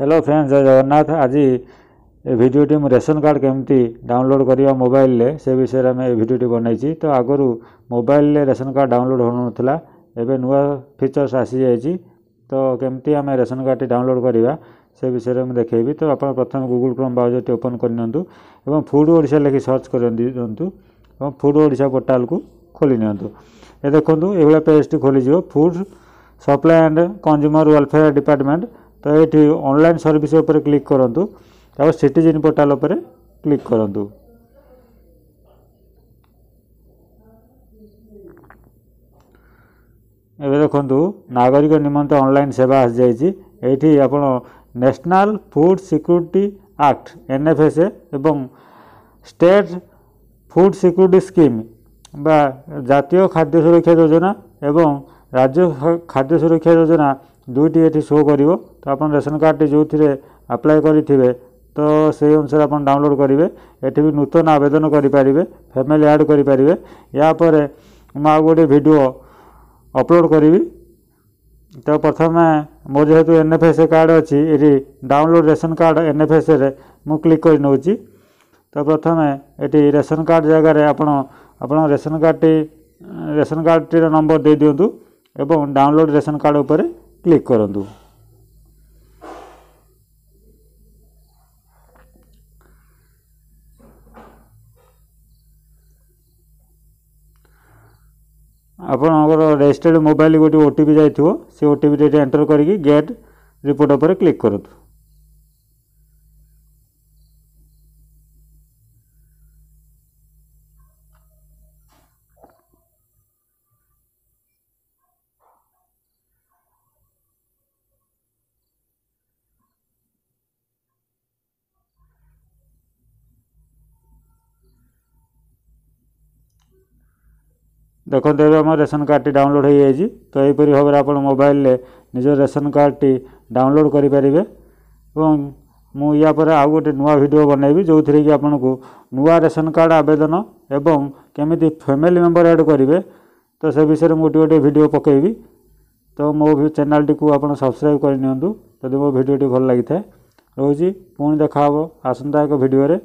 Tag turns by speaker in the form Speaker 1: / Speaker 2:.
Speaker 1: Hello friends, जय जगन्नाथ। आज ए भिडियोटी मु रेशन कार्ड केमती डाउनलोड करवा मोबाइल ले से विषय में ए भिडियोटी बनाई। तो आगु मोबाइल ले रेशन कार्ड डाउनलोड हो नाला, एवं नुआ फीचर्स आसी जाइए। तो केमती आम रेशन कार्ड डाउनलोड करवा से विषय में देखेबी। तो आप प्रथम गूगल क्रोम ब्राउजर टी ओपन करनियंतु एवं फूड ओडिशा लिखि सर्च करदियंतु एवं फूड ओडिशा पोर्टाल को खोली नियंतु। ये देखंतु ए पेज टी खोली जिवो food supply and consumer welfare department. तो ये ऑनलाइन सर्विस उपर क्लिक करंतु, तब सिटीजन पोर्टाल उपर क्लिक करंतु। एबे देखंतु नागरिक निमंत्रण ऑनलाइन सेवा आस जाइछि। एठी आपण national food security act NFSA एवं स्टेट फूड सिक्योरिटी स्कीम बा जातीय खाद्य सुरक्षा योजना एवं राज्य खाद्य सुरक्षा योजना दुईटी ये शो कर। तो आप रेशन कार्ड जो अप्लाई करेंगे तो से अनुसार आप डाउनलोड करेंगे। ये भी नूतन आवेदन करेंगे, फैमिली ऐड करेंगे। या पर मैं गोटे वीडियो अपलोड करी। तो प्रथम मोर जेहेतु एनएफएसए कार्ड अच्छी ये डाउनलोड रेशन कार्ड एनएफएसए रे मु क्लिक कर नौची। तो प्रथम ये रेशन कार्ड जगह आप रेशन कार्ड टी नंबर दे दिंतु एवं डाउनलोड रेशन कार्ड उपर क्लिक करंतु। आपणकर रजिस्टर्ड मोबाइल गोटे ओटीपी जाइथिवो, से ओटीपी एंटर करके गेट रिपोर्ट उपर क्लिक करंतु। देखो तो आम रेशन कार्ड टी डाउनलोड हो जाए। तो यहीपरी भाव में आप मोबाइल ले निज रेशन कार्ड टी डाउनलोड करेंगे। मु या पर आउ गोटे नुआ वीडियो बनैबी जो थी कि आपन को नुआ रेशन कार्ड आवेदन एवं केमिति फैमिली मेंबर ऐड करेंगे। तो से विषय में गोटे वीडियो पकेबी। तो मो चैनल टी को आप सब्सक्राइब करनी जदि मो वीडियो टी भल लगी था। रोजी पुणी देखा आसंता एक वीडियो रे।